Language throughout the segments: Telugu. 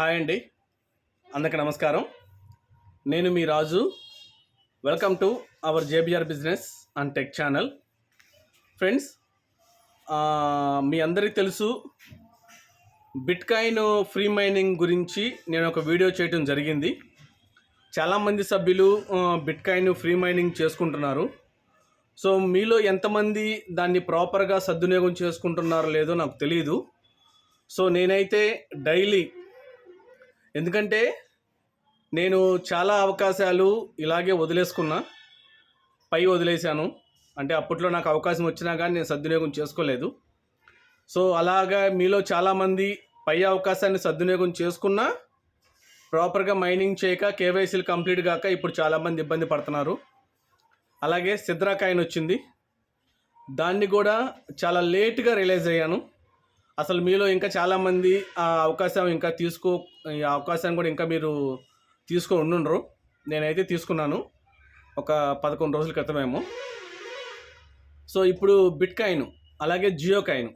హాయ్ అండి, అందరికీ నమస్కారం. నేను మీ Raju. Welcome to our JBR business and tech channel. Friends, మీ అందరికీ తెలుసు, బిట్కాయిన్ ఫ్రీ మైనింగ్ గురించి నేను ఒక వీడియో చేయడం జరిగింది. చాలామంది సభ్యులు బిట్కాయిన్ ఫ్రీ మైనింగ్ చేసుకుంటున్నారు. సో మీలో ఎంతమంది దాన్ని ప్రాపర్గా సద్వినియోగం చేసుకుంటున్నారో లేదో నాకు తెలియదు. సో నేనైతే డైలీ, ఎందుకంటే నేను చాలా అవకాశాలు ఇలాగే వదిలేశాను. అంటే అప్పట్లో నాకు అవకాశం వచ్చినా కానీ నేను సద్వినియోగం చేసుకోలేదు. సో అలాగా మీలో చాలామంది పై అవకాశాన్ని సద్వినియోగం చేసుకున్నా ప్రాపర్గా మైనింగ్ చేయక కేవైసీలు కంప్లీట్ కాక ఇప్పుడు చాలామంది ఇబ్బంది పడుతున్నారు. అలాగే సిద్రా కాయిన్ వచ్చింది, దాన్ని కూడా చాలా లేట్గా రియలైజ్ అయ్యాను. అసలు మీలో ఇంకా చాలామంది ఆ అవకాశాన్ని కూడా ఇంకా మీరు తీసుకొని ఉండుండ్రు. నేనైతే తీసుకున్నాను ఒక 11 రోజుల క్రితమేమో. సో ఇప్పుడు బిట్కాయిన్ అలాగే జియో కాయిన్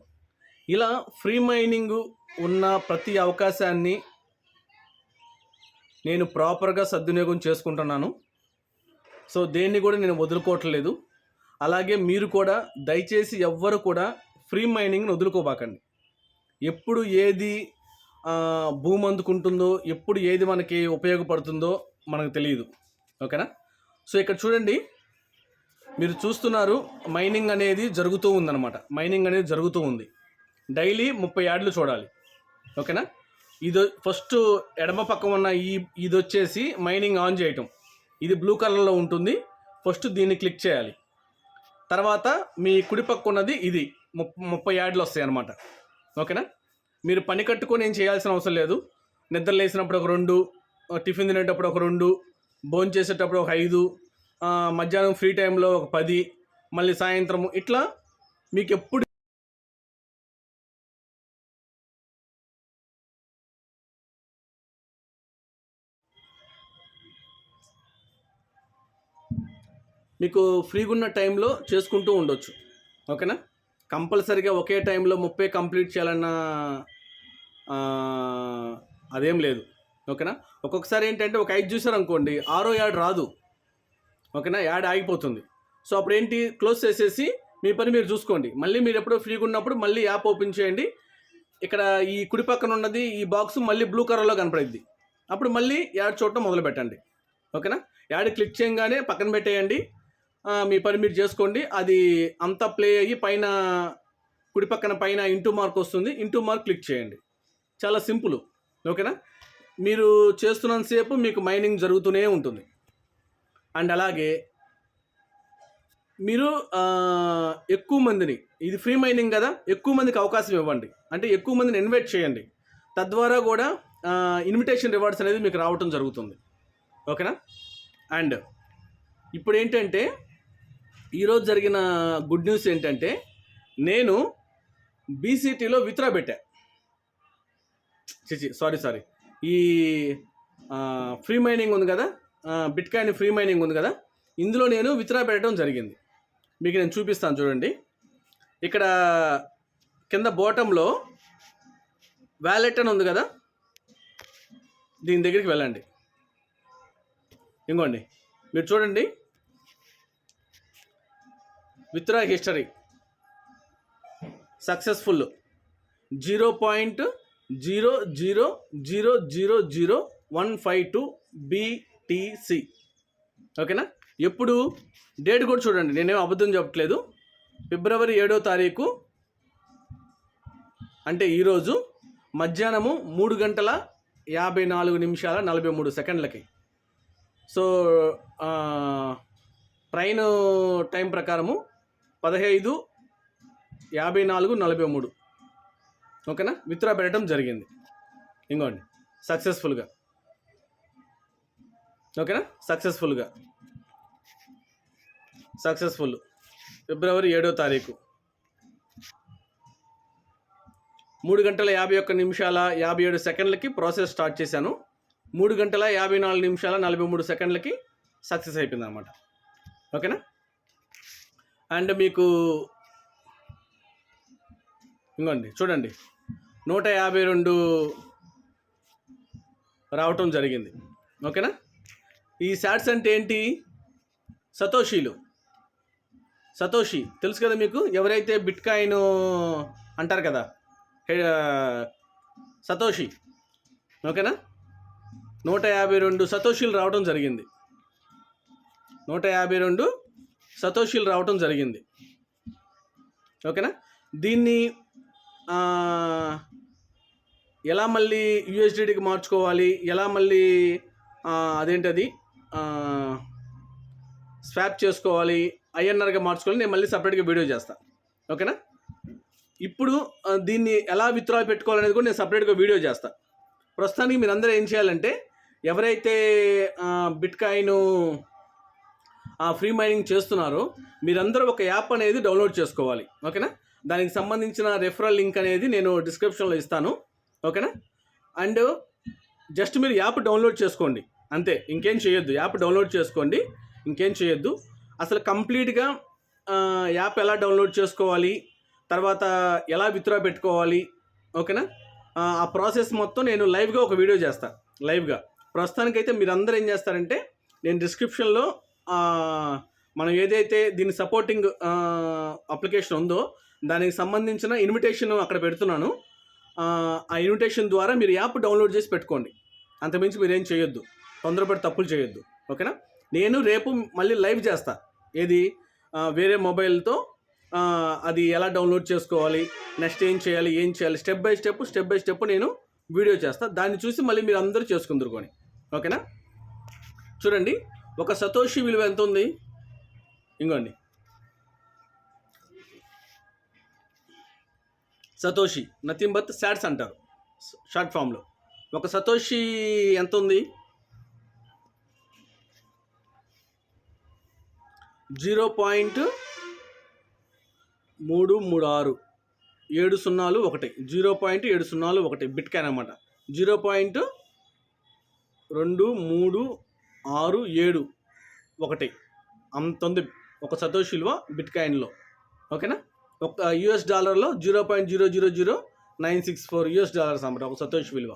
ఇలా ఫ్రీ మైనింగ్ ఉన్న ప్రతి అవకాశాన్ని నేను ప్రాపర్గా సద్వినియోగం చేసుకుంటున్నాను. సో దేన్ని కూడా నేను వదులుకోవట్లేదు. అలాగే మీరు కూడా దయచేసి ఎవ్వరు కూడా ఫ్రీ మైనింగ్ని వదులుకోబాకండి. ఎప్పుడు ఏది భూమి అందుకుంటుందో, ఎప్పుడు ఏది మనకి ఉపయోగపడుతుందో మనకు తెలియదు. ఓకేనా? సో ఇక్కడ చూడండి, మీరు చూస్తున్నారు, మైనింగ్ అనేది జరుగుతూ ఉంది. డైలీ 30 యార్డులు చూడాలి. ఓకేనా? ఇది ఫస్ట్ ఎడమ పక్క ఉన్న ఇది వచ్చేసి మైనింగ్ ఆన్ చేయటం. ఇది బ్లూ కలర్లో ఉంటుంది. ఫస్ట్ దీన్ని క్లిక్ చేయాలి. తర్వాత మీ కుడి పక్క ఉన్నది ఇది 30 యార్డులు వస్తాయి అన్నమాట. ఓకేనా? మీరు పని కట్టుకొని ఏం చేయాల్సిన అవసరం లేదు. నిద్ర లేసినప్పుడు ఒక 2, టిఫిన్ తినేటప్పుడు ఒక 2, భోజనం చేసేటప్పుడు ఒక 5, మధ్యాహ్నం ఫ్రీ టైంలో ఒక 10, మళ్ళీ సాయంత్రము, ఇట్లా మీకు ఎప్పుడు మీకు ఫ్రీగా ఉన్న టైంలో చేసుకుంటూ ఉండొచ్చు. ఓకేనా? కంపల్సరీగా ఒకే టైంలో 30 కంప్లీట్ చేయాలన్న అదేం లేదు. ఓకేనా? ఒక్కొక్కసారి ఏంటంటే ఒక 5 చూసారనుకోండి, 6వ యాడ్ రాదు. ఓకేనా? యాడ్ ఆగిపోతుంది. సో అప్పుడు ఏంటి, క్లోజ్ చేసేసి మీ పని మీరు చూసుకోండి. మళ్ళీ మీరు ఎప్పుడో ఫ్రీగా ఉన్నప్పుడు మళ్ళీ యాప్ ఓపెన్ చేయండి. ఇక్కడ ఈ కుడి పక్కన ఉన్నది ఈ బాక్స్ మళ్ళీ బ్లూ కలర్లో కనపడిద్ది. అప్పుడు మళ్ళీ యాడ్ చూడటం మొదలు పెట్టండి. ఓకేనా? యాడ్ క్లిక్ చేయగానే పక్కన పెట్టేయండి. మీ పని మీరు చేసుకోండి. అది అంతా ప్లే అయ్యి పైన కుడి పక్కన పైన ఇంటూ మార్క్ వస్తుంది. ఇంటూ మార్క్ క్లిక్ చేయండి. చాలా సింపుల్. ఓకేనా? మీరు చేస్తున్నంతసేపు మీకు మైనింగ్ జరుగుతూనే ఉంటుంది. అండ్ అలాగే మీరు ఎక్కువ మందిని, ఇది ఫ్రీ మైనింగ్ కదా, ఎక్కువ మందికి అవకాశం ఇవ్వండి. అంటే ఎక్కువ మందిని ఇన్వైట్ చేయండి. తద్వారా కూడా ఇన్విటేషన్ రివార్డ్స్ అనేది మీకు రావటం జరుగుతుంది. ఓకేనా? అండ్ ఇప్పుడు ఏంటంటే, ఈరోజు జరిగిన గుడ్ న్యూస్ ఏంటంటే, నేను బీసీటీలో విత్డ్రా పెట్టా. సారీ ఈ ఫ్రీ మైనింగ్ ఉంది కదా, బిట్కాయిన్ ఫ్రీ మైనింగ్ ఉంది కదా, ఇందులో నేను విత్డ్రా పెట్టడం జరిగింది. మీకు నేను చూపిస్తాను చూడండి. ఇక్కడ కింద బాటంలో వ్యాలెట్ అని ఉంది కదా, దీని దగ్గరికి వెళ్ళండి. ఇంకోండి, మీరు చూడండి, విత్డ్రా హిస్టరీ సక్సెస్ఫుల్ 0.00000152 BTC. ఓకేనా? ఎప్పుడు డేట్ కూడా చూడండి, నేనేం అబద్ధం చెప్పట్లేదు. ఫిబ్రవరి 7వ తారీఖు, అంటే ఈరోజు మధ్యాహ్నము 3:54:43 సో ట్రైన్ టైం ప్రకారము 15:54:43. ఓకేనా? విత్డ్రా పెట్టడం జరిగింది. ఇంకోండి, సక్సెస్ఫుల్గా. ఓకేనా? సక్సెస్ఫుల్ ఫిబ్రవరి 7వ తారీఖు 3:51:57 ప్రాసెస్ స్టార్ట్ చేశాను. 3:54:43 సక్సెస్ అయిపోయింది అన్నమాట. ఓకేనా? అండ్ మీకు ఇంకోండి చూడండి, 152 రావటం జరిగింది. ఓకేనా. ఈ శాట్స్ అంటే ఏంటి? సతోషి తెలుసు కదా మీకు. ఎవరైతే బిట్కాయిన్ అంటారు కదా, సతోషి. ఓకేనా. 152 సతోషీలు రావడం జరిగింది. 152 సతోషీలు రావటం జరిగింది. ఓకేనా. దీన్ని ఎలా మళ్ళీ యూఎస్డిటీకి మార్చుకోవాలి, ఎలా మళ్ళీ అదేంటది స్వాప్ చేసుకోవాలి, ఐఎన్ఆర్గా మార్చుకోవాలి, నేను మళ్ళీ సపరేట్గా వీడియో చేస్తాను. ఓకేనా. ఇప్పుడు దీన్ని ఎలా విత్డ్రా పెట్టుకోవాలనేది కూడా నేను సపరేట్గా వీడియో చేస్తాను. ప్రస్తుతానికి మీరు అందరూ ఏం చేయాలంటే, ఎవరైతే బిట్కాయిన్ ఫ్రీ మైనింగ్ చేస్తున్నారో మీరందరూ ఒక యాప్ అనేది డౌన్లోడ్ చేసుకోవాలి. ఓకేనా. దానికి సంబంధించిన రెఫరల్ లింక్ అనేది నేను డిస్క్రిప్షన్లో ఇస్తాను. ఓకేనా. అండ్ జస్ట్ మీరు యాప్ డౌన్లోడ్ చేసుకోండి అంతే, ఇంకేం చేయొద్దు. యాప్ డౌన్లోడ్ చేసుకోండి, ఇంకేం చేయొద్దు. అసలు కంప్లీట్గా యాప్ ఎలా డౌన్లోడ్ చేసుకోవాలి, తర్వాత ఎలా విత్డ్రా పెట్టుకోవాలి, ఓకేనా, ఆ ప్రాసెస్ మొత్తం నేను లైవ్గా ఒక వీడియో చేస్తాను. లైవ్గా ప్రస్తుతానికైతే మీరు అందరూ ఏం చేస్తారంటే, నేను డిస్క్రిప్షన్లో మనం ఏదైతే దీని సపోర్టింగ్ అప్లికేషన్ ఉందో దానికి సంబంధించిన ఇన్విటేషన్ అక్కడ పెడుతున్నాను. ఆ ఇన్విటేషన్ ద్వారా మీరు యాప్ డౌన్లోడ్ చేసి పెట్టుకోండి. అంతమించి మీరేం చేయొద్దు, తొందరపడి తప్పులు చేయొద్దు. ఓకేనా. నేను రేపు మళ్ళీ లైవ్ చేస్తా, ఏది వేరే మొబైల్తో అది ఎలా డౌన్లోడ్ చేసుకోవాలి, నెక్స్ట్ ఏం చేయాలి స్టెప్ బై స్టెప్ నేను వీడియో చేస్తా. దాన్ని చూసి మళ్ళీ మీరు అందరూ చేసుకుందరుకొని. ఓకేనా. చూడండి, ఒక సతోషి విలువ ఎంత ఉంది? ఇంకోండి, సతోషి నథింగ్ బట్ శాట్స్ అంటారు షార్ట్ ఫామ్లో. ఒక సతోషి ఎంత ఉంది? 0.336 0.701 బిట్కాయిన్ అన్నమాట. 0.2367 అంత ఉంది ఒక సతోషి విలువ బిట్కాయిన్లో. ఓకేనా. ఒక యూఎస్ డాలర్లో 0.000964 యూఎస్ డాలర్స్ అన్నమాట ఒక సతోషి విలువ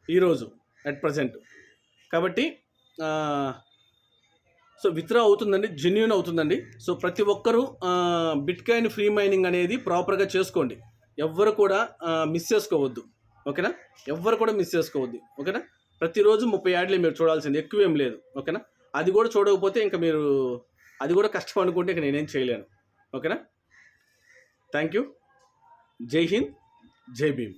ఈరోజు అట్ ప్రజెంట్. కాబట్టి సో విత్డ్రా అవుతుందండి, జెన్యూన్ అవుతుందండి. సో ప్రతి ఒక్కరూ బిట్కాయిన్ ఫ్రీ మైనింగ్ అనేది ప్రాపర్గా చేసుకోండి. ఎవ్వరు కూడా మిస్ చేసుకోవద్దు. ఓకేనా. ఎవ్వరు కూడా మిస్ చేసుకోవద్దు. ఓకేనా. ప్రతిరోజు 30 యాడ్లే మీరు చూడాల్సింది, ఎక్కువేం లేదు. ఓకేనా. అది కూడా చూడకపోతే ఇంకా మీరు అది కూడా కష్టం అనుకుంటే ఇంకా నేనేం చేయలేను. ఓకేనా. Thank you. జై హింద్, జై భీమ్.